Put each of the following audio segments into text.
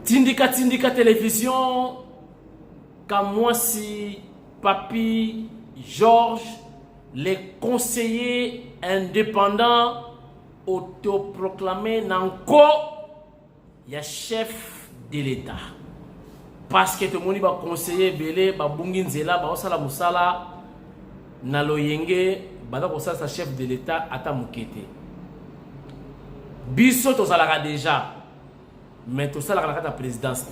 Tindika télévision, Kamwasi, Papi, Georges, les conseillers indépendants autoproclamés Nanko, il y a chef de l'État. Parce que tout le monde va conseiller Belé, va Bunginzela, va Osala Moussala, Naloyenge, va sa chef de l'État, Ata Moukete. Bisso, tu as déjà. Mais tout ça, la présidence.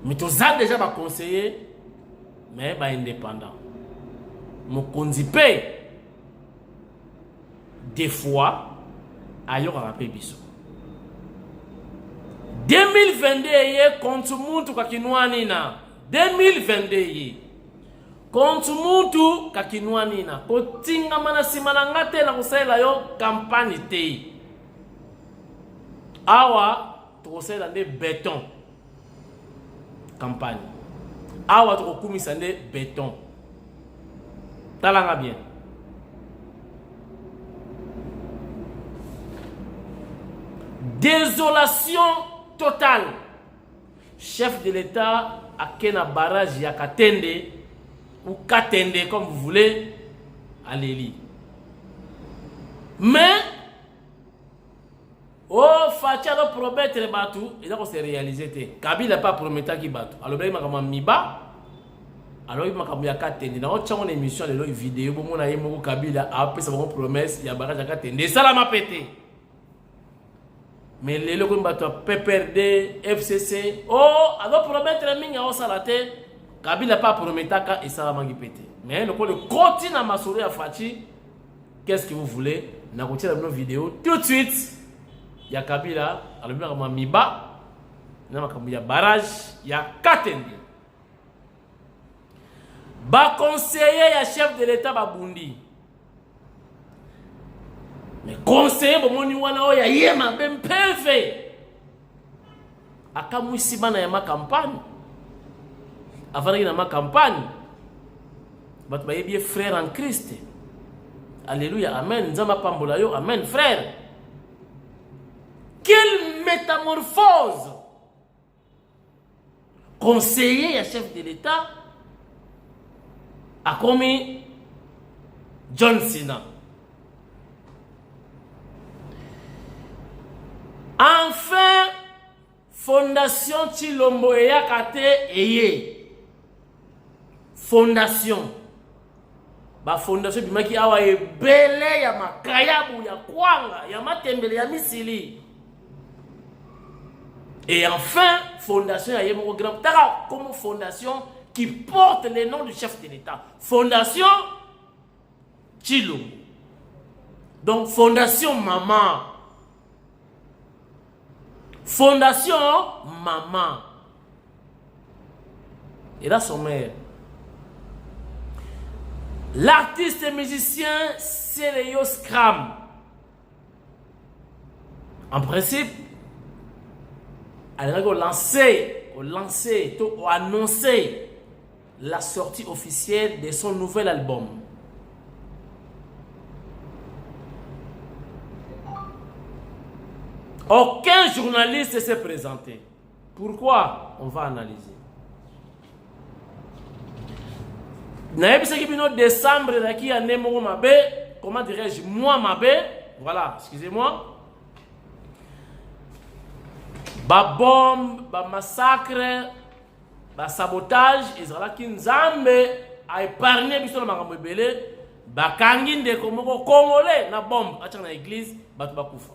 Mais tout ça, déjà, va conseiller, mais va indépendant. Mon condipe, des fois, ailleurs à rappeler biso. 2022, contre Muntu Kakinouanina. 2022, contre Muntu Kakinouanina. Kotinga mana simanangate na kusela yo campagne te. Awa, tu kusela de béton. Campagne. Awa, tu kumisa de béton. Talanga bien. Désolation totale. Chef de l'État a Kena barrage ya Katende ou Katende comme vous voulez à l'Eli. Mais oh Fatia promettre Batou et donc c'est réalisé. Kabila pas promettre qui Batou. Alors il m'a miba. Alors il m'a kamya Katende. Na autre une émission de vidéo pour mon aïe mon Kabila après sa promesse ya barrage ya Katende. Ça la m'a pété. Mais les locaux battent PPRD, FCC. Oh, alors promettre mingi à Osalate. Kabila pas promettre et ça va mangi péter. Mais le continue à m'assurer à Fati. Qu'est-ce que vous voulez? N'a continué dans nos vidéos tout de suite. Il y a Kabila, alors il y a Miba, il y a barrage, il y a Katende. Ba conseiller, il y a chef de l'État Babundi. Mais conseiller, il y a Yema, ben PV. Akamwisi bana ya ma campagne. Avant de ma campagne, il y a frère en Christ. Alléluia, amen. Nzamba pambola yo, amen, frère. Quelle métamorphose! Conseiller à chef de l'État a commis John Cena. Enfin, Fondation Chilombo Eya Kate Eye. Fondation. Ba fondation bimaki awa ebele ya makayabu ya kwanga ya matembele ya misili. Et enfin, fondation ya Yemoko Grand Tara comme fondation qui porte le nom du chef de l'État. Fondation Chilombo. Donc fondation maman. Fondation maman. Et là son mère. L'artiste et musicien Sereo Scram. En principe, elle a lancé, annoncé la sortie officielle de son nouvel album. Aucun journaliste s'est présenté. Pourquoi? On va analyser. Décembre, comment dirais-je, moi voilà, excusez-moi. Ba bombe, ba massacre, ba sabotage, Israël qui nzambe a épargné biso na makambo ebele, ba kangi ndeko moko congolais na bombe acha na église batu bakufa.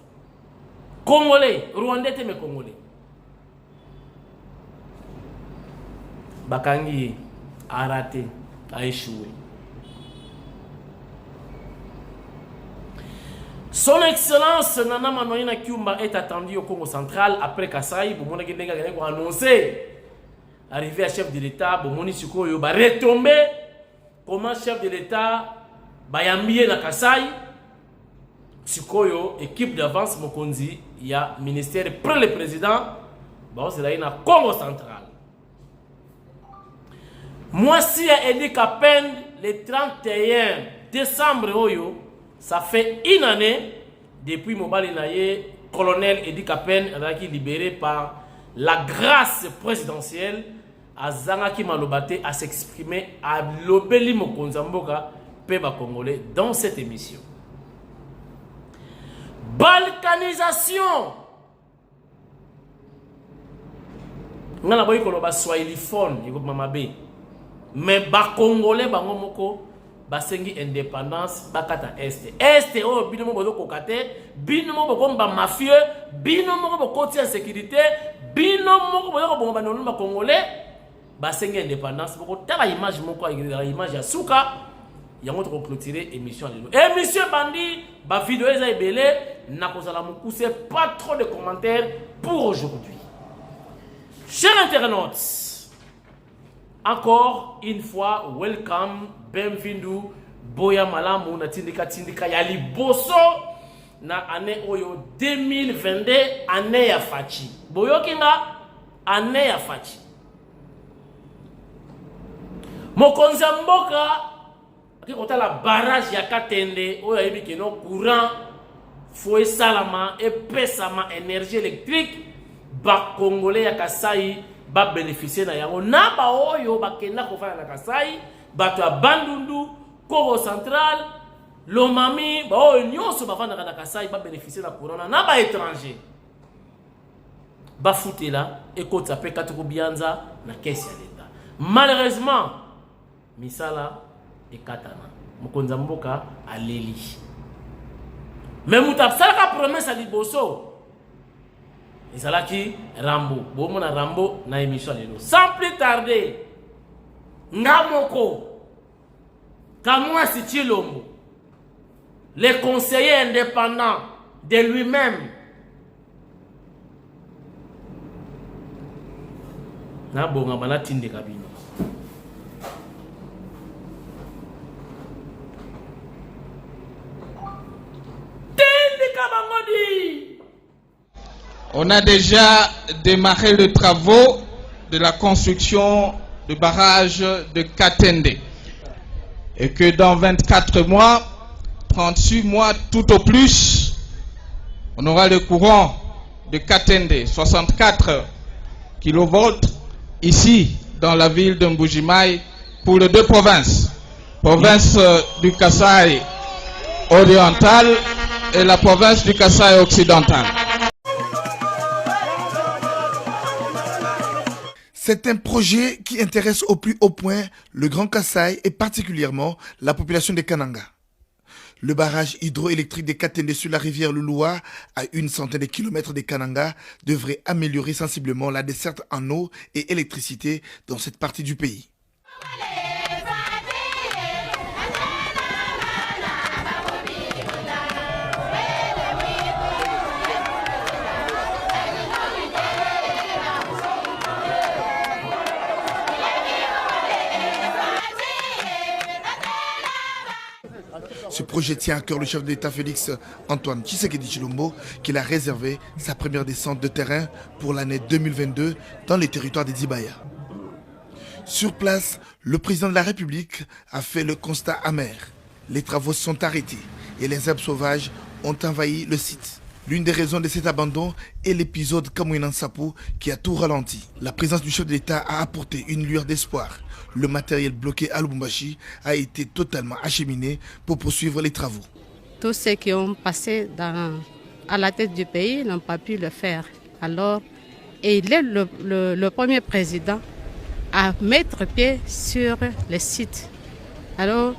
Congolais, Rwandais te me congolais. Ba kangi a raté, a échoué. Son Excellence Nana Manoina Kyumba est attendu au Congo central après Kasaï. Bomona Gendenga Ganeko a annoncé arrivé à chef de l'État. Bomoni Sukoyo va retomber comment chef de l'État va yambie na Kasaï. Sukoyo, équipe d'avance Mokonzi, il y a ministère pour le président. Bon, c'est là il y a Congo central. Moi, si a dit qu'à peine le 31 décembre, ça fait une année depuis Mobali Naye, colonel Edi Kapen, libéré par la grâce présidentielle, Azangaki Malobate à s'exprimer à l'obéli Mokonzamboka, Peba Congolais, dans cette émission. Balkanisation. On a dit que swahiliphone, mais ba Congolais bango moko basengi indépendance bakata est. Est oh binomo bozo kokate, binomo bokomba mafieux, binomo bokoti en sécurité, binomo bozo bomba nonu ba Congolais basengi indépendance. Boko tala image moko image ya suka yango to clôturer émission lelo. Émission bandi ba vidéo eza ebele na kozala mukuse, pas trop de commentaires pour aujourd'hui. Chers internautes, encore une fois, welcome, bienvenue, boya malamu na tindika ya liboso na année oyo 2022, année ya fachi. Boyokinga, année ya fachi. Mokonzi mboka, kikota la barrage ya Katende, oyo yebi keno courant, fouet salama, epesama énergie électrique, ba Congolais ya Kasai ba bénéficier na yango na ba oyo ba kenda kofana na Kasai bato ya Bandundu, Congo Central, Lomami ba oyo nyonso ba fana na Kasai ba bénéficier na courant na ba étranger ba futela ekota pe katuko bianza na kesi ya leta. Malheureusement misala ekatana mokonza mboka aleli mais mutasaka promesse à liboso Isalaki Rambo, Bomona Rambo na émission lelo. Sans plus tarder, Ngamoko, Kamwa Sichilombo, le conseiller indépendant de lui-même, na bonga bana tinde kabino. Tinde kabangodi. On a déjà démarré les travaux de la construction du barrage de Katende. Et que dans 24 mois, 38 mois tout au plus, on aura le courant de Katende, 64 kV, ici dans la ville de Mbujimaï, pour les deux provinces. Province du Kasaï oriental et la province du Kasaï occidental. C'est un projet qui intéresse au plus haut point le Grand Kasaï et particulièrement la population de Kananga. Le barrage hydroélectrique de Katende sur la rivière Lulua, à une centaine de kilomètres de Kananga, devrait améliorer sensiblement la desserte en eau et électricité dans cette partie du pays. Ce projet tient à cœur le chef de l'État Félix Antoine Tshisekedi Tshilombo, qu'il a réservé sa première descente de terrain pour l'année 2022 dans les territoires des Dibaya. Sur place, le président de la République a fait le constat amer. Les travaux sont arrêtés et les herbes sauvages ont envahi le site. L'une des raisons de cet abandon est l'épisode Kamouinan Sapou qui a tout ralenti. La présence du chef de l'État a apporté une lueur d'espoir. Le matériel bloqué à Lubumbashi a été totalement acheminé pour poursuivre les travaux. Tous ceux qui ont passé à la tête du pays n'ont pas pu le faire. Alors, et il est le premier président à mettre pied sur le site. Alors,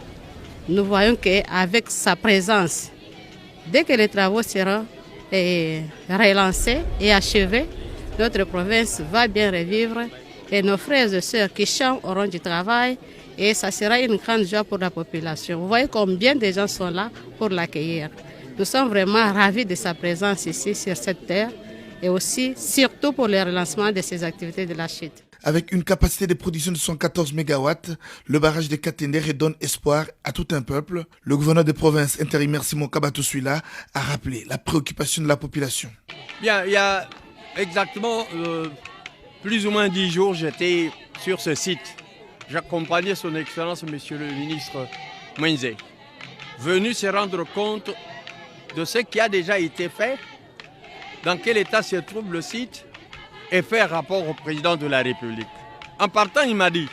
nous voyons qu'avec sa présence, dès que les travaux seront relancés et achevés, notre province va bien revivre et nos frères et sœurs qui chantent auront du travail et ça sera une grande joie pour la population. Vous voyez combien de gens sont là pour l'accueillir. Nous sommes vraiment ravis de sa présence ici sur cette terre et aussi surtout pour le relancement de ces activités de la chute. Avec une capacité de production de 114 MW, le barrage de Katende redonne espoir à tout un peuple. Le gouverneur de province intérimaire Simon Kabatosuila a rappelé la préoccupation de la population. Bien, il y a exactement plus ou moins 10 jours, j'étais sur ce site. J'accompagnais son Excellence, Monsieur le ministre Mwenze, venu se rendre compte de ce qui a déjà été fait, dans quel état se trouve le site et faire rapport au président de la République. En partant, il m'a dit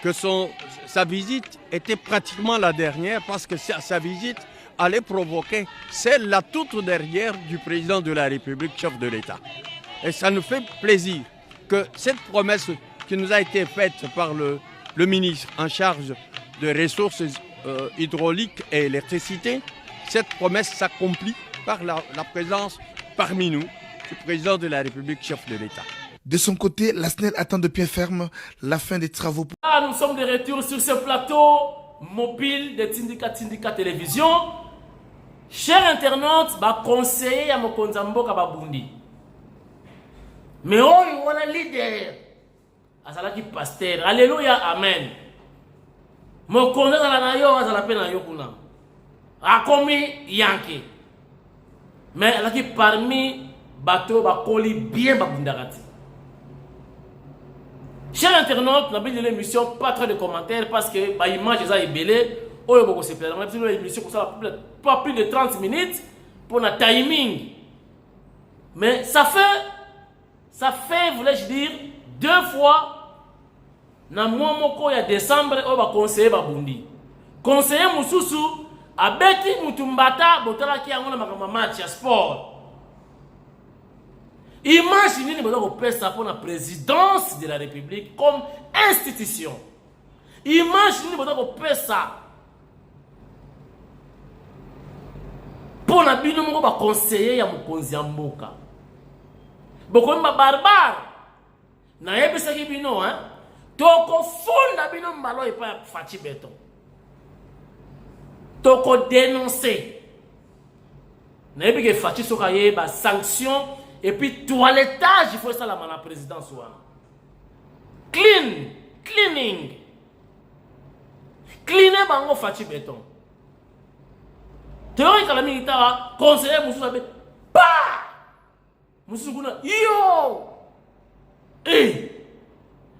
que sa visite était pratiquement la dernière parce que sa visite allait provoquer celle la toute dernière du président de la République, chef de l'État. Et ça nous fait plaisir que cette promesse qui nous a été faite par le ministre en charge des ressources hydrauliques et électricité, cette promesse s'accomplit par la présence parmi nous du président de la République, chef de l'État. De son côté, la SNEL attend de pied ferme la fin des travaux. Nous sommes de retour sur ce plateau mobile de Tindika Télévision. Chers internautes, je conseille à mon konzambo Kababundi. Mais on a leader. Azalaki pasteur. Alléluia, amen. Mon conseil à la nayo, azala pena yokuna. Akomi yanke. Mais alaki parmi bateau bakoli bien babundagati. Chers internautes, nous avons dit l'émission, pas trop de commentaires parce que l'image est belle. On a beaucoup de plaisir. On a dit l'émission pas plus de 30 minutes pour le timing. Mais ça fait, voulais-je dire, 2 fois. Dans le mois de décembre, on va conseiller Babundi. Conseiller Moussoussou, à Betty Moutumbata, Botala qui a un match à sport. Imaginez pour la présidence de la République comme institution. Imaginez ça pour la bino conseiller à Mokonzi Mboka. Beaucoup de barbares. Na yebisa ki bino hein. Toko fonda bino mbalo et pas Fachi Beton. Toko dénoncer. Na yebike Fachi sokaye ba sanction. Et puis, toilettage, il faut ça la présidence. Cleaning. Cleaner, bango Fachi Beton. Théorie, quand la militaire, conseiller, Moussou Sabe, bah! Moussou Gouna, yo! Eh!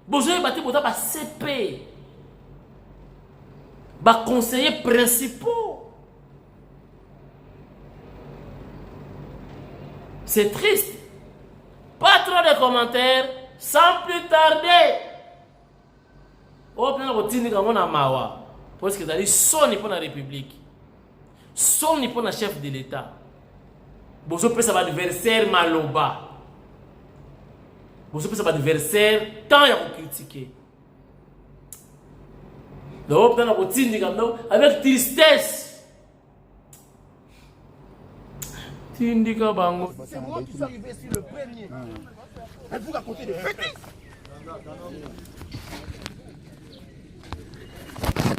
Bozoé, bâti, bota, bah, CP. Bah, conseillers principaux. C'est triste. Pas trop de commentaires, sans plus tarder. On a mawa. Parce que c'est son pour la République. Son pour la chef de l'État. Bozo peut savoir adversaire maloba. Bozo peut savoir adversaire tant il y a critiquer. Donc on a avec tristesse. Tindika Bango. C'est moi qui suis arrivé ici le premier. Elle vous raconter des bêtises.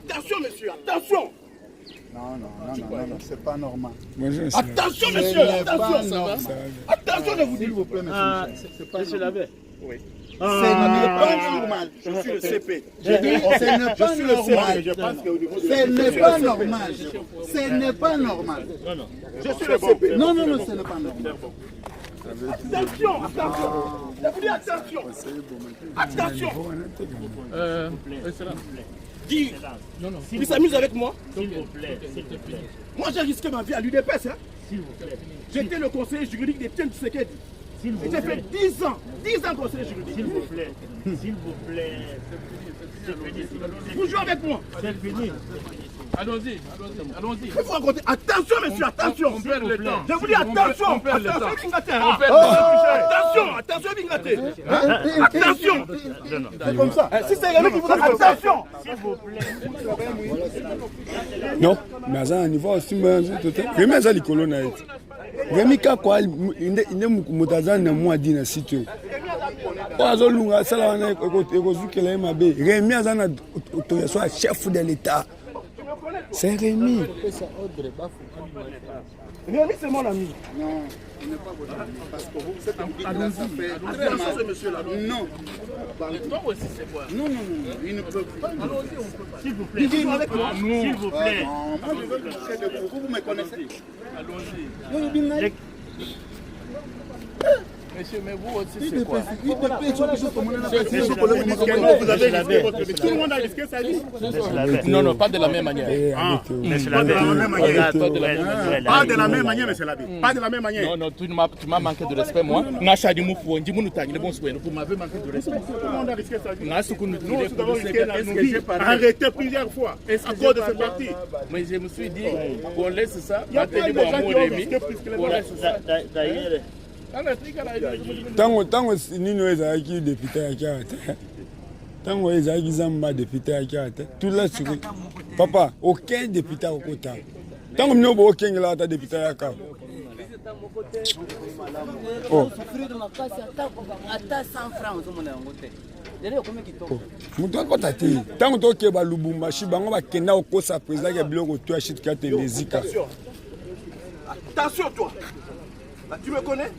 Attention, monsieur, attention. Non, c'est pas normal. Attention, monsieur, attention. Attention, je vous dis. S'il vous plaît, monsieur. C'est pas normal. Oui. Ce n'est pas normal. Je suis le CP. Ce n'est pas normal. Ce n'est pas normal. Ce n'est pas normal. Non. Je suis le CP. Non, ce n'est pas normal. Attention. Je vous dis attention. Dis, il s'amuse avec moi. S'il vous plaît, s'il te plaît. Moi, j'ai risqué ma vie à l'UDPS. S'il vous plaît. J'étais le conseiller juridique de Tiens Tshisekedi. J'ai fait 10 ans conseiller juridique. S'il vous plaît. S'il vous plaît. Vous jouez avec moi. C'est fini. Allons-y. Je vais vous raconter. Attention, monsieur, attention. On perd le temps. Je vous dis attention. On perd le temps. Attention, Bingaté. Attention. C'est comme ça. Si c'est Rémi qui vous a attention. S'il vous plaît. Non, mais à un niveau aussi, Rémi a l'icône na été. Rémi quoi il ne mutaza na moi dit na site. Oazo lunga sala na ekozukela mabe. Rémi azana autorisation à chef de l'État. C'est Rémi. Rémi, c'est mon ami. Non, il n'est pas votre ami. Parce que vous, cette ambiance, ça fait très mal. Ce monsieur-là. Non. Toi aussi, c'est quoi? Non, il ne peut pas. Allons-y, on peut pas. S'il vous plaît. S'il vous plaît. Moi, je veux me toucher de vous. Vous me connaissez. Allons-y. Monsieur, mais vous aussi, Il c'est quoi? Vous avez risqué votre vie. Tout le monde a risqué sa vie. Non, non, pas de la même manière. Pas de la même manière. Pas de la même manière, monsieur l'abbé. Pas de la même manière. Non, non, tu m'as manqué de respect, moi. Vous m'avez manqué de respect. Tout le monde a risqué sa vie. Nous avons risqué nos vies. Arrêté plusieurs fois à cause de ce parti. Mais je me suis dit qu'on laisse ça. Il y a plein de gens qui ont risqué plus que les autres. Tango nino ezalaki député yaki awa te ntango ezalaki zamba député yaki awa te tula sikoy papa aucun député akokota ntango mino bookengela ata député yaka moto akota te ntango tokeba Lubumbashi bango bakenda kokosa président ya biloko to ya shitka te lezika. Attention toi, tu me connais?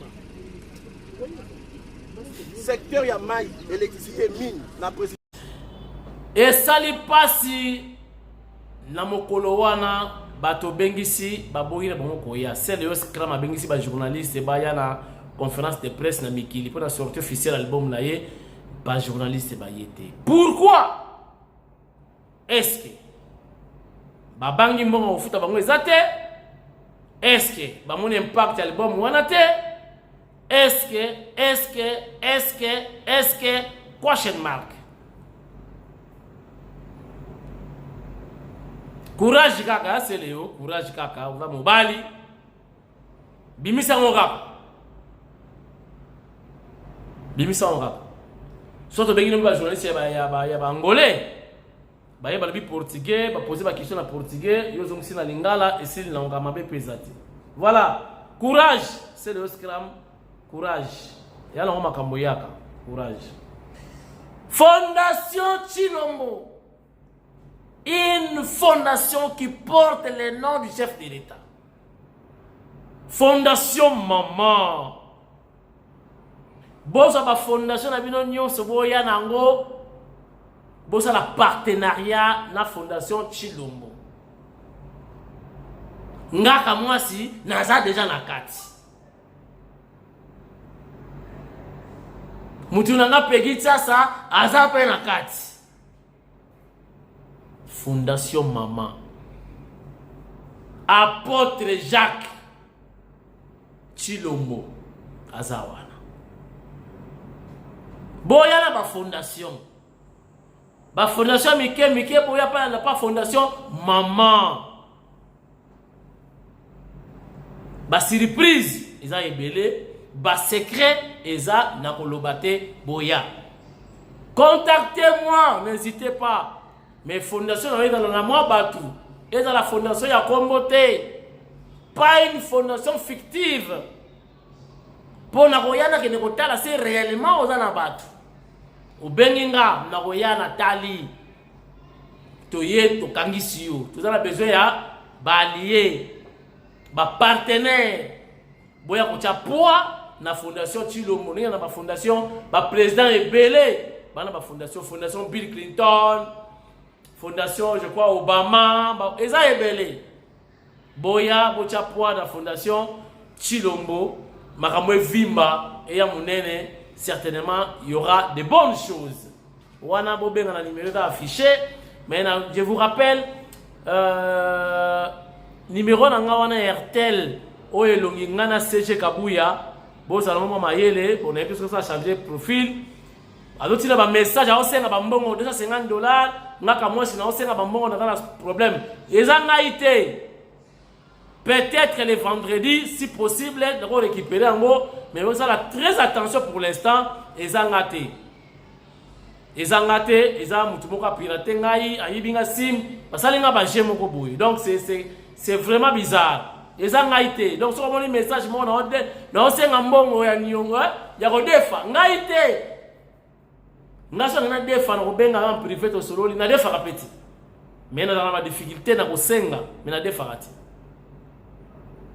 Secteur ya maille, électricité, mine, na président. Et sali pasi na mokolo wana bato bengisi baboyi na bango koya. C'est le scram bengisi ba journaliste ba ya na conférence de presse na mikili pour la sortie officielle album na ye ba journaliste ba yete. Pourquoi? Est-ce que ba bangi mbongo ofuta bango ezate? Est-ce que ba mon impact album wana te? Est-ce que question mark? Courage kaka, c'est Léo, courage kaka, on va mobali. Bimisa ngora. Bimisa ngora. Surtout bengi nomba journaliste ya angolais. Ba yeba bi portugais, ba poser ba question na portugais, yo zongsi na lingala et s'il na ngama be pesati. Voilà, courage, c'est le scram. Courage. Yala ngoma kamboyaka. Courage. Fondation Tshilombo. Une fondation qui porte le nom du chef de l'État. Fondation Maman. Bosa ba fondation na bino nyonso boya nango. Bosa la partenariat na fondation Tshilombo. Ngaka mwasi naza déjà na kati. Mutu nanga pegi sasa aza pe na kati. Fondation Maman. Apôtre Jacques Tshilombo azawana. Boya na ba fondation. Ba fondation mike boya pa na pas fondation Maman. Ba surprise eza ebele. Ba secret eza na kolobate boya. Contactez-moi, n'hésitez pas. Mes fondations dans la moi batu. Et dans la fondation ya kombote. Pas une fondation fictive. Pour na koyana ke nekotala c'est réellement aux anabatu. Au benginga na koyana tali. Toye to kangisi yo. Tout ça a besoin ya ba allié, ba partenaire. Boya kocha poa na fondation Tshilombo, na ba fondation ba président ebele, bana ba fondation Bill Clinton, fondation je crois Obama, ba eza ebele. Boya bocha poa na fondation Tshilombo, makambo vimba et ya munene, certainement il y aura de bonnes choses. Wana bobenga na numéro affiché, mais je vous rappelle numéro na nga wana RTL o elongi ngana CG Kabuya. Bon, ça m'a mayele, on a pu ça changer profil. Alors, il y a un message à Osenga Bambongo, $250. Naka moi, si Osenga Bambongo, on a un problème. Et ça a été peut-être le vendredi, si possible, de récupérer en gros. Mais on a très attention pour l'instant. Et ça a été. Et ça a été. Et ça a été piraté. Aïbinga sim. Parce que ça a été. Donc, c'est vraiment bizarre. Et ça a été. Donc, si on a un message, on a un mbongo ya nyongo, ya kodefa. On a été. On a defa, on a privé to solo, on a defa rapeti. Mais on a des difficultés, on a kosenga, mais on a defa rati.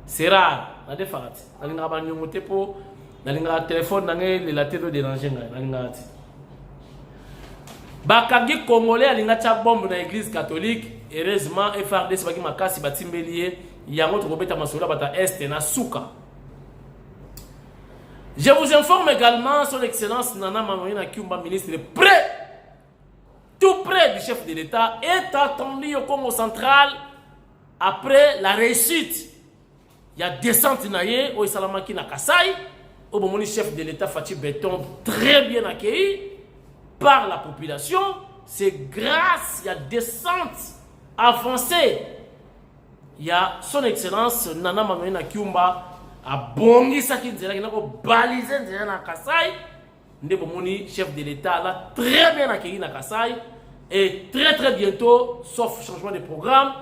C'est rare, on a defa rati. On a un nyongo tepo, on a un téléphone, on a la tête de déranger, on a rati. Bakagi Congolais, on a une bombe dans l'église catholique. Heureusement, FRDC, baki makasi batimbelier. Yango to kobeta masolo bata est na suka. Je vous informe également, son Excellence Nana Manoina Kyumba, ministre près, tout près du chef de l'État, est attendu au Congo central après la réussite. Il y a descente naïe au Isalamaki na Kasai, au moment chef de l'État Fatih Béton, très bien accueilli par la population. C'est grâce à la descente avancée. Il y a son Excellence Nana Manoina Kyumba a bongi saki nzela qui n'a pas balisé nzela na Kasai. Ndebo moni chef de l'État là très bien accueilli na Kasai et très bientôt, sauf changement de programme,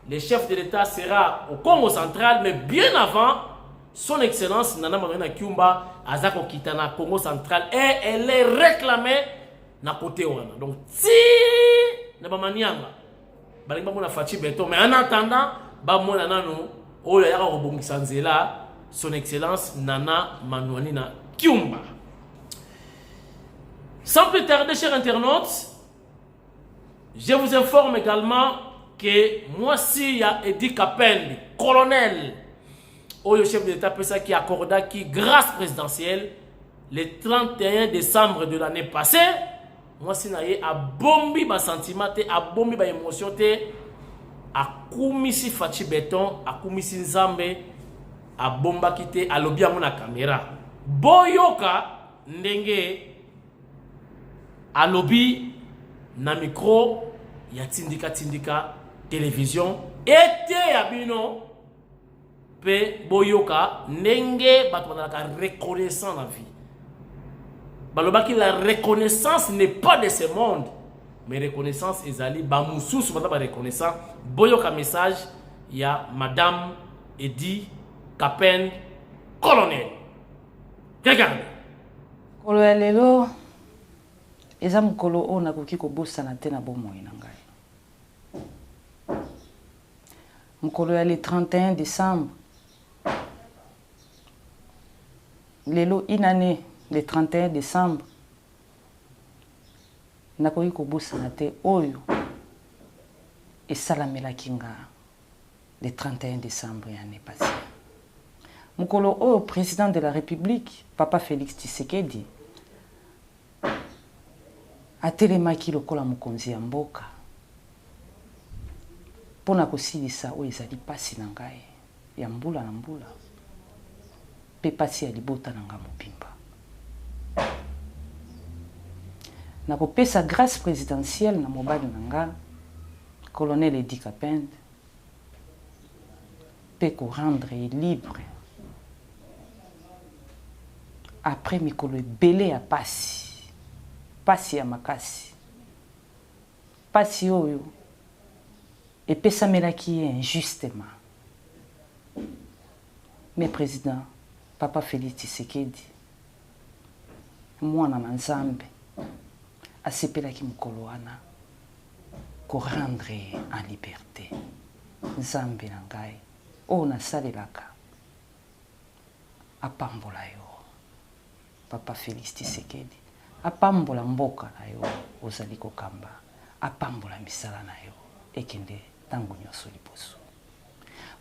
le chef de l'État sera au Congo central, mais bien avant, son Excellence Nana Manoina Kyumba azako kitana Congo central et elle est réclamée na côté wana. Donc si ne ba manianga balinga mona Fatih Béton, mais en attendant ba mona nano o ya ko bongisa nzela son Excellence Nana Manoina Kyumba. Sans plus tarder, chers internautes, je vous informe également que moi aussi, il y a Edi Kapende, colonel, au chef de l'État qui accorda qui grâce présidentielle le 31 décembre de l'année passée. Moi aussi, il a bombi ma sentiment, a bombi ma émotion, a koumisi Fatih Béton, a koumisi Nzambe, a bomba kité, a lobby à mon caméra. Boyoka, ndenge, a lobby, na micro, ya tindika télévision été abino pe boyoka nenge bato banaka reconnaissant la vie balobaki la reconnaissance n'est pas de ce monde mais reconnaissance ezali ba mususu bata ba reconnaissant boyoka message ya madame Edi Kapende colonel regardez kolo ya lelo eza mukolo o nakoki kobosana te na bomoi na ngai. Mukolo ya le 31 décembre. Lelo inane le 31 décembre. Nakoki kobosana te oyo esalamelaki nga le 31 décembre l'année passée. Mukolo o président de la République, Papa Félix Tshisekedi, atelemaki lokola mokonzi ya mboka pona kosilisa oyo ezali pasi na ngai ya mbula na mbula pe pasi ya libota na nga mobimba. Nakopesa grâce présidentielle na mobali na nga colonel Edi Kapende pe ko rendre libre après mikolo ebele ya pasi pasi ya makasi pasi oyo epesamelaki ye injustement. Mais président Papa Félix Tshisekedi mwana na Nzambe asepelaki mokolo wana ko rendre en liberté Nzambe na ngai oyo nasalelaka apambola yo Papa Félix Tshisekedi apambola mboka na yo ozali kokamba apambola misala na yo ekende tango nyonso liboso.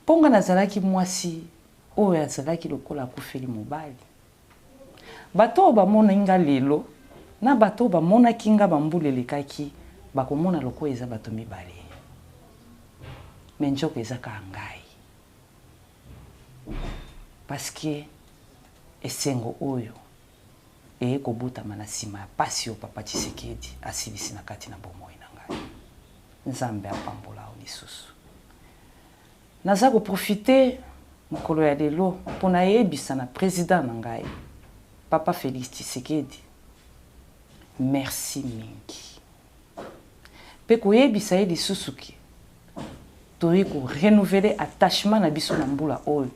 Ponga nazalaki mwasi oyo azalaki lokola akufeli mobali. Bato bamona inga lelo na bato bamona kinga bambula elekaki bakomona loko eza bato mibale. Menjoko eza ka ngai. Parce que esengo oyo e kobutama na nsima ya pasi oyo Papa Tshisekedi asilisi na kati na bomoi na ngai. Nzambe apambola o lisusu. Naza koprofite mokolo ya lelo mpona yebisa na président na ngai Papa Félix Tshisekedi merci mingi. Pe koyebisa ye lisusu ke toyi ko renouveler attachement na biso na mbula oyo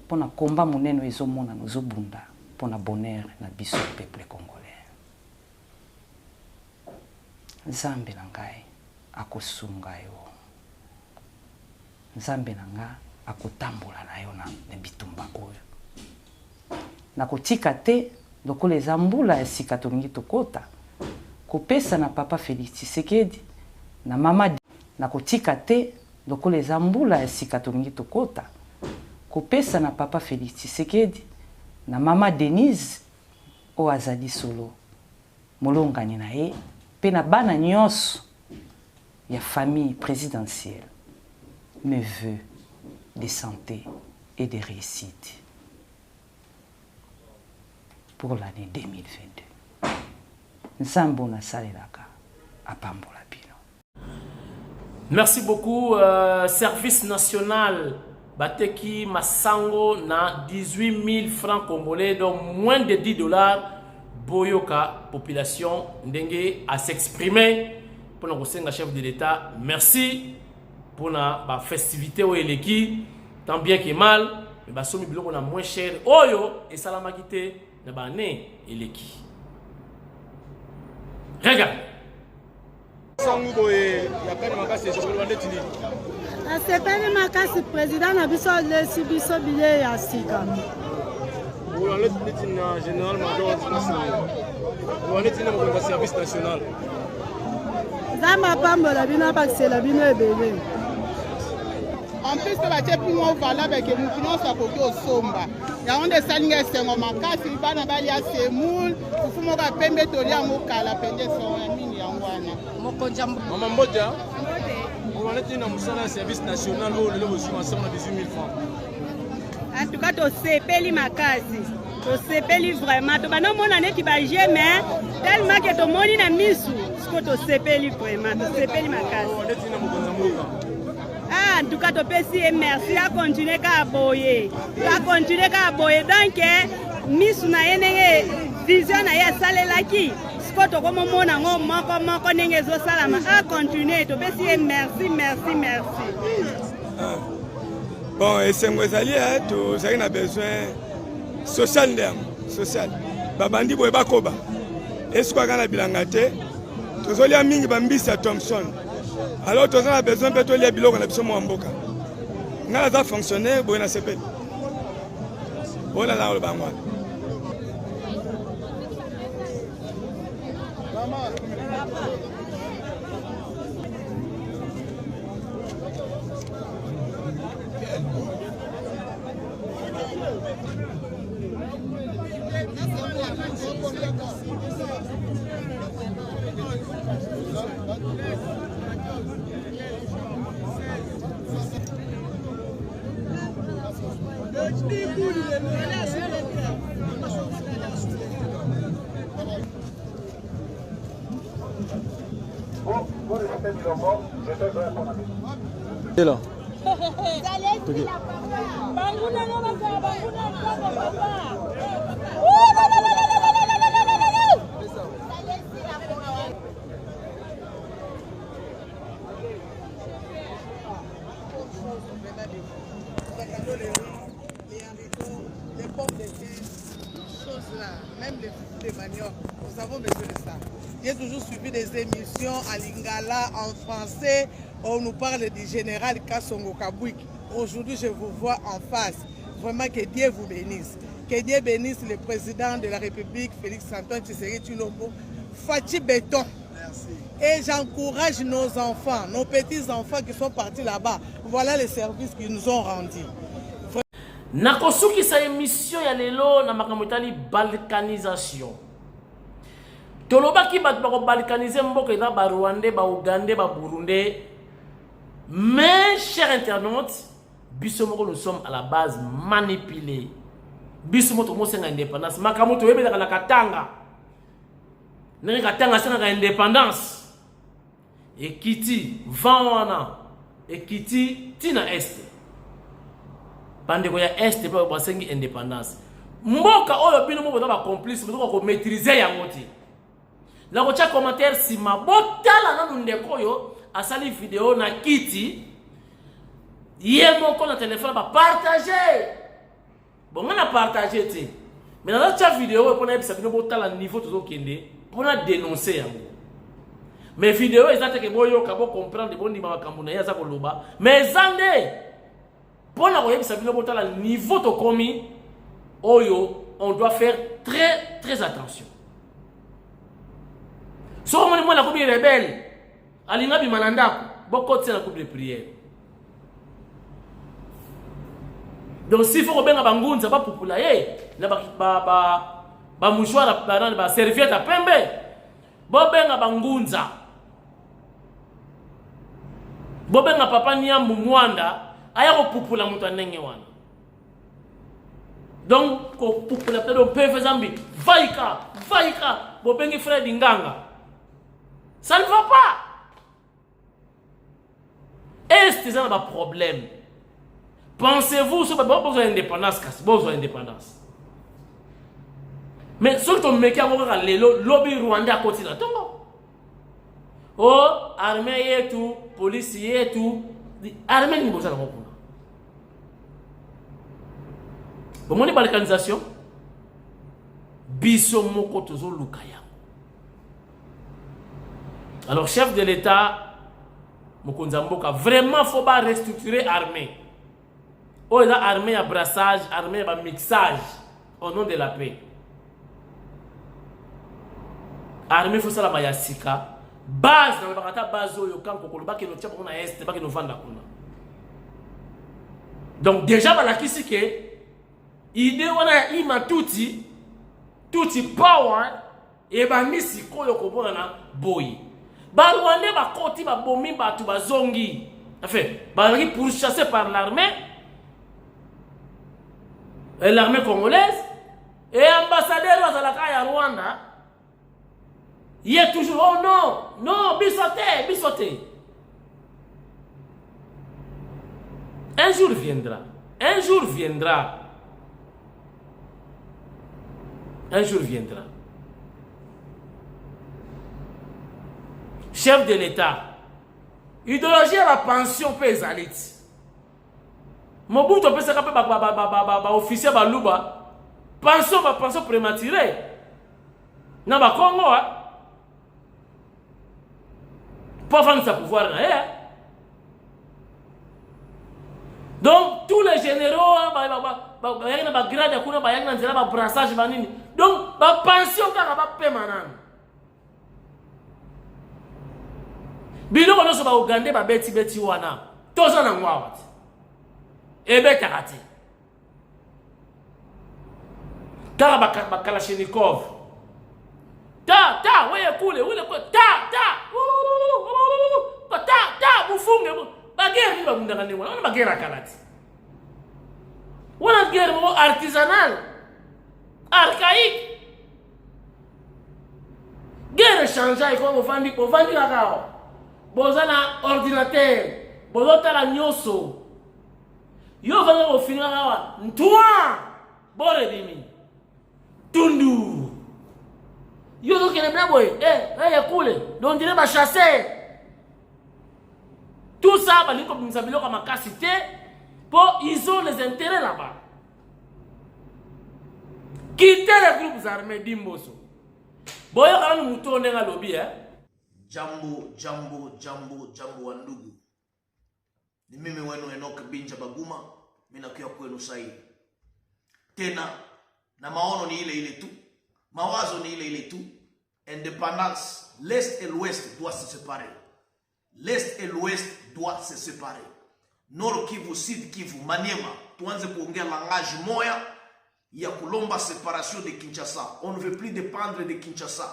mpona komba monene ezomona nozobunda pour le bonheur na biso peuple congolais. Nzambe na ngai akosunga yo. Nzambe na nga akotambola na yo na bitumba oyo. Nakotika te lokola eza mbula ya sika tolingi tokota kopesa na Papa Félix Tshisekedi na mama nakotika te lokola eza mbula ya sika tolingi tokota kopesa na Papa Félix Tshisekedi na mama Denise o azali solo molongani na ye pe na bana nyonso ya famille présidentielle mes vœux de santé et de réussite pour l'année 2022. Nsambo na salelaka apambola bino. Merci beaucoup. Service national Bateki Masango na 18 000 francs congolais, donc moins de $10. Boyoka, population ndenge à s'exprimer pour nous conseiller chef de l'État. Merci pour la festivité au Eleki, tant bien que mal, mais basomi biloko na moins cher. Oyo et salamakité na bané Eleki. Regarde. Asepeli makasi président na biso lesi biso billet ya sika. On est en général major on est en service national. Zama pambola bino bakisela bino ebele. En plus de la tépimo valable que nous finançons à côté au Somba. Il y a un des salines sengo makasi bana bali ya semul kufumo ka pembe tolia mokala pende son mini yangwana. Mokonja Maman Mbodia. On est dans un service national où le reçu ensemble 18 000 francs. En tout cas, to sepeli makasi. To sepeli vraiment. To bana mona neti ba jamais tellement que to moni na misu. Sko to sepeli vraiment. To sepeli makasi. On est dans Mokonza Mboka. Ah, en tout cas, to pesi merci à continuer ka boyer. À continuer ka boyer donc misu na yenenge vision na ya salelaki. Skoto comme mona ngo moko ndenge zo salama. À continuer to pesi merci. Bon, et c'est moi tout ça a besoin social social. Babandi boye bakoba. Est-ce qu'on a bilanga te? Tozolia mingi bambisa Thompson. Alors tous on a besoin de tolia biloko na biso mo mboka. Ngala za fonctionner boye na CP. Voilà là le bangwa. Et là. Les pommes de terre, choses là, même les fruits de manioc, nous avons besoin de ça. J'ai toujours suivi des émissions à Lingala en français où on nous parle du général Kassongo Kabouik. Aujourd'hui, je vous vois en face. Vraiment que Dieu vous bénisse. Que Dieu bénisse le président de la République, Félix-Antoine Tshisekedi Tshilombo. Fati Béton. Merci. Et j'encourage nos enfants, nos petits-enfants qui sont partis là-bas. Voilà les services qu'ils nous ont rendus. Nakosuki sa émission ya lelo na makamotali balkanisation. Tolobaki bat bako balkaniser mboka eza ba Rwandais, ba Ougandais, ba Burundais. Mais chers internautes, biso moko nous sommes à la base manipulés. Biso moto mo senga indépendance, makamoto yebela na katanga. Nenge katanga senga indépendance. Ekiti Vanwana, Ekiti tina Est. Bandeko ya Est pe basengi indépendance. Mboka oyo bino moko ba complice moko ko maîtriser yango ti. Na ko cha commentaire si mabotala na ndeko yo asali vidéo na kiti. Yé moko na téléphone ba partager. Bon on partager ti. Mais dans la cha vidéo pour na ebisa bino botala niveau tozo kende pour na dénoncer yango. Mais vidéo ezate ke boyo ka bo comprendre bon ndima makambo na yaza ko loba. Mais zande pour la voyez sabino botala niveau to komi oyo on doit faire très attention. So on moi la komi rebelle alinga bi mananda boko tsela coupe de prière. Donc s'il faut que benga bangunza ba popula na ba mouchoir ba serviette à pembe bobenga bangunza bobenga papa Niambu Mwanda aya ko pupula mutu ndenge wana. Donc ko pupula peut peuvent zambi vaika bobengi frère Nganga. Ça ne va pas. Est-ce que ça n'a pas problème? Pensez-vous sur besoin d'indépendance, besoin d'indépendance. Mais surtout mec a le lobby rwandais à côté là. Oh, armée et tout, police et tout, armée ni besoin de comprendre. Bon, mon balkanisation, biso moko tozo lukaya. Alors chef de l'État Mokonza Mboka, vraiment faut pas restructurer l'armée. Oh, il y a armée à brassage, armée à mixage au nom de la paix. Armée faut ça la mayasika. Base dans le bakata base yo kan kokolo ba ke no tia na est ba ke no vanda kuna. Donc déjà bala kisike idée wana ima tuti power et ba misi ko yo ko bona na boy. Ba Rwandais ba koti ba bomi ba tu ba zongi. Enfin, ba ri pourchassé par l'armée. Et l'armée congolaise et ambassadeur de la Kaya Rwanda. Il est toujours oh non, bisoté. Un jour viendra. Chef de l'État, idéologie à la pension pésalite. Mobutu peut se rappeler officier baluba pension prématurée. Na ba Congo pas vendre sa pouvoir là. Donc tous les généraux ba grade kuna ba yana nzela ba brassage ba nini. Donc ba pension ka ba permanent. Bilo kono so ba Uganda ba beti wana. Tozo na ngwa. Ebe takati. Kara ba Kalashnikov. Ta, weye kule, ta, bufunge, bagere ni babundanga ni wana bagere kalati. Wana guerre artisanal, archaïque. Guerre changeait comme vandi kakao. Bozana ordinateur, bozota la nyoso. Yo vanga au final kawa, ntwa, bore dimi. Tundu. Yo donc les blancs boy, cool, donc il va chasser. Tout ça, bah les comme nous avons comme cité, pour ils ont les intérêts là-bas. Quitter les groupes armés d'Imboso. Boy, on nous tourne à lobby, Jambo wandugu. Ni mimi wenu Enoch Binja Baguma, mina kuya kwenu sahi. Tena, na maono ni ile tu. Mawazo ni ile tu. Indépendance, l'Est et l'Ouest doivent se séparer. L'Est et l'Ouest doivent se séparer. Nord Kivu, Sud Kivu, Maniema, tuanze kuongea langage moya ya kulomba séparation de Kinshasa. On ne veut plus dépendre de Kinshasa.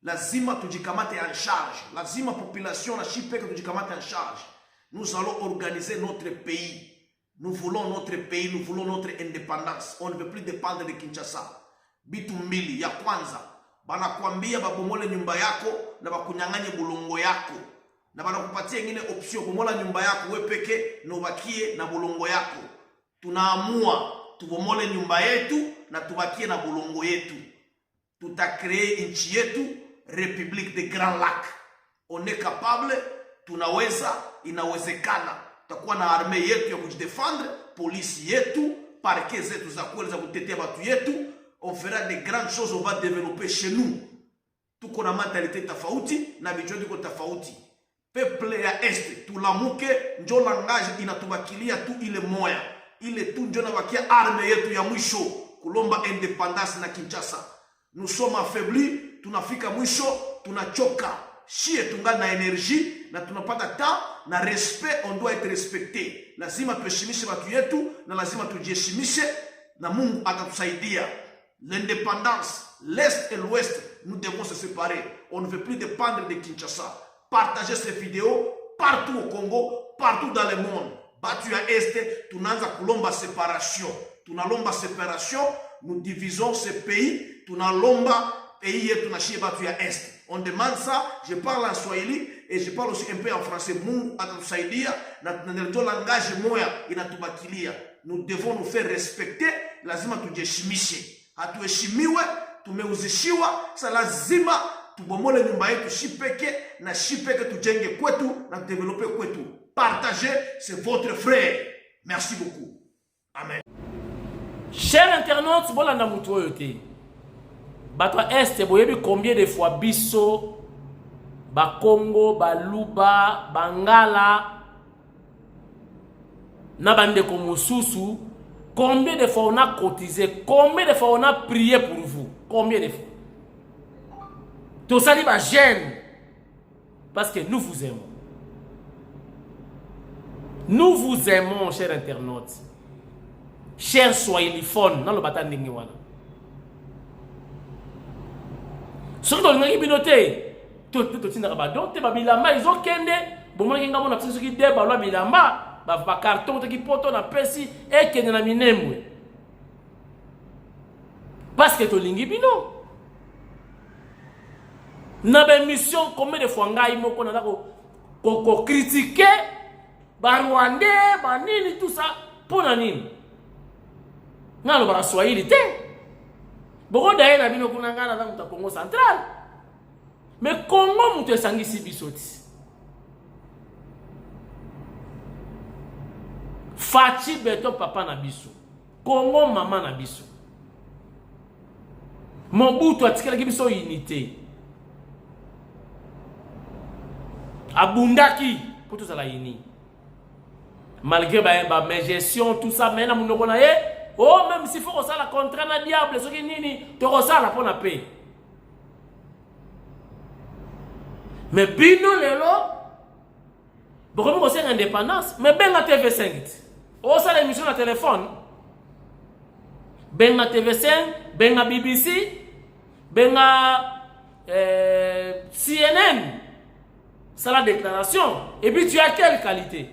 Lazima tujikamate en charge. Lazima population na chipeke tujikamate en charge. Nous allons organiser notre pays. Nous voulons notre pays, nous voulons notre indépendance. On ne veut plus dépendre de Kinshasa. Bitu mbili ya kwanza banakuambia babomole nyumba yako na bakunyanganye bulongo yako na banakupatia nyingine option bomola nyumba yako wewe peke na ubakie na bulongo yako. Tunaamua tubomole nyumba yetu na tubakie na bulongo yetu. Tutakreer nchi yetu République des Grands Lacs. On est capable, tunaweza, inawezekana. Tutakuwa na armée yetu ya kujidefendre, polisi yetu, parquet zetu za kweli za kutetea watu yetu. On fera des grandes choses, on va développer chez nous. Tout qu'on a mentalité tafauti, na bijodi ko tafauti. Peuple ya Est, tulamuke, njo langage inatubakilia tu ile moya. Ile tu njo nabakia arme yetu ya mwisho, kulomba indépendance na Kinshasa. Nous sommes affaiblis, tunafika mwisho, tunachoka. Shie tunga na énergie, na tunapata temps, na respect, on doit être respecté. Lazima tuheshimishe watu yetu, na lazima tujiheshimishe. na Mungu atatusaidia. L'indépendance, l'Est et l'Ouest, nous devons se séparer. On ne veut plus dépendre de Kinshasa. Partagez ces vidéos partout au Congo, partout dans le monde. Batu ya Est, tunaanza kulomba séparation. Tunalomba séparation, nous divisons ce pays, tunalomba pays yetu na shie batu ya Est. On demande ça, je parle en Swahili et je parle aussi un peu en français. Mungu atatusaidia na ndio langage moya inatubakilia. Nous devons nous faire respecter, lazima tujiheshimishe. Hatuheshimiwe, tumeuzishiwa, sa lazima tubomole nyumba yetu shipeke na shipeke tujenge kwetu na developer kwetu. Partagez, c'est votre frère. Merci beaucoup. Amen. Chers internautes, bolanda mutu oyo te. Bato Est boyebi combien de fois biso ba Congo, ba Luba, Bangala na bande komususu, combien de fois on a cotisé, combien de fois on a prié pour vous, combien de fois. Tout ça dit ba gêne parce que nous vous aimons. Nous vous aimons, chers internautes. Chers swahiliphones, dans le bataille de Ngiwana. Surtout dans le binoté, tout donc bilamba ils ont kende, bon moi kinga mona psi qui déba lo bilamba, ba carton qui poto na pesi et kende na minemwe. Parce que to lingi bino. Na ba mission combien de fois ngai moko na ko critiquer ba Rwandais, ba nini tout ça pour na nini. Na lo ba Swahili te. Boko d'ailleurs na bino kuna ngana na muta Congo central. Mais Congo mutu esangisi bisoti. Fachi beto papa na biso. Congo mama na biso. Mobutu atikela biso unité. Abundaki pour tout ça la uni. Malgré ba gestion tout ça mais na munoko na ye. Oh, même s'il faut que ça la contrat na diable, ce qui nini, tu ressens la pour la paix. Mais bino lelo, beaucoup de choses indépendance, mais ben la TV5. Oh, ça l'émission na téléphone. Ben la TV5, ben la BBC, ben la CNN. Ça la déclaration. Et puis tu as quelle qualité?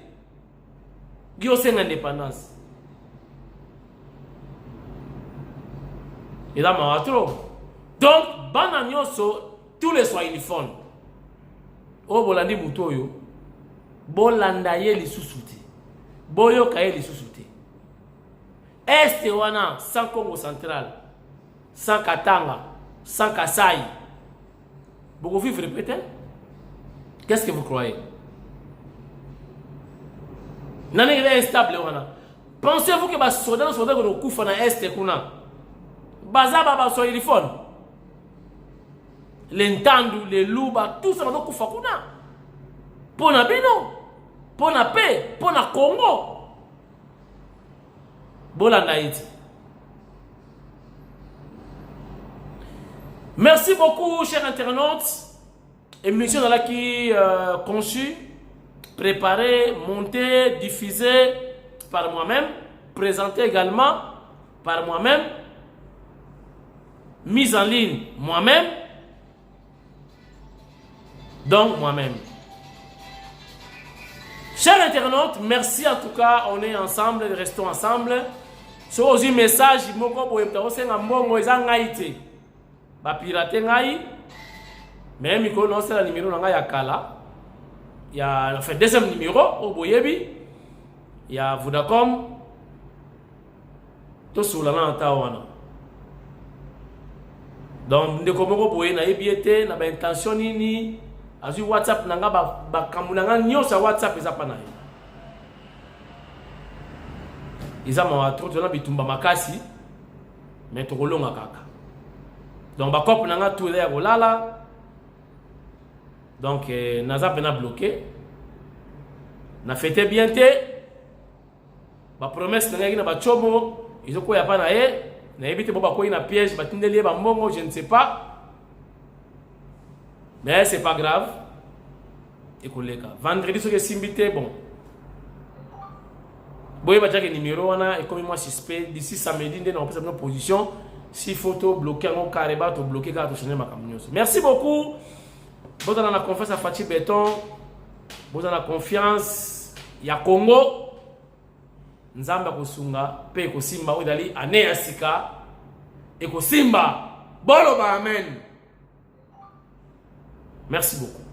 Guillaume c'est indépendance. Et là, ma trop. Donc, bananyoso, tous les swahiliphones. Oh, bolandi mutoyo. Bolandaye li susuti. Boyo kaye li susuti. Est wana, sans Congo central, sans Katanga, sans Kasai. Beaucoup vivre répéter. Qu'est-ce que vous croyez? Nani est instable wana. Pensez-vous que les soldats que nous coufons dans Est kuna? Bazaba ba swahilifone. L'entendu, les louba, tout ça va kufa kuna. Pona bino, pona paix, pona Congo. Bolanda iti. Merci beaucoup, chers internautes. Émission dans la qui conçue, préparée, montée, diffusée par moi-même, présentée également par moi-même. Mise en ligne moi-même, donc moi-même. Chers internautes, merci en tout cas, on est ensemble, restons ensemble. C'est aussi un message, je mais miko non c'est le numéro nanga ya kala. Il y a fait deuxième numéro au Boyebi. Il y a Vodacom. Tout sur la langue. Donc, nous avons dit que nous avons intention ni azu WhatsApp nanga ba kamunanga nyo sa WhatsApp eza pa na ye. Iza ma trop na bitumba makasi mais to kolonga kaka. Donc ba cop nanga tout ya kolala. Donc naza pena bloqué. Na fêté bien te. Ba promesse nanga na ba chomo izoko ya pa na ye. Na éviter boba ko ina piège batindeli ba mbongo je ne sais pas. Mais c'est pas grave. Écoutez, vendredi ce que simbité bon. boye ba jake numéro wana et comme moi suspect d'ici samedi ndé na opesa nos position si photo bloquer en carrément to bloquer ka to changer makambo. Merci beaucoup. Vous avez la confiance à Fatih Béton. Vous avez la confiance ya Congo. Nzamba kosunga pe ko simba odali ane ya sika e ko simba bolo ba amen. Merci beaucoup.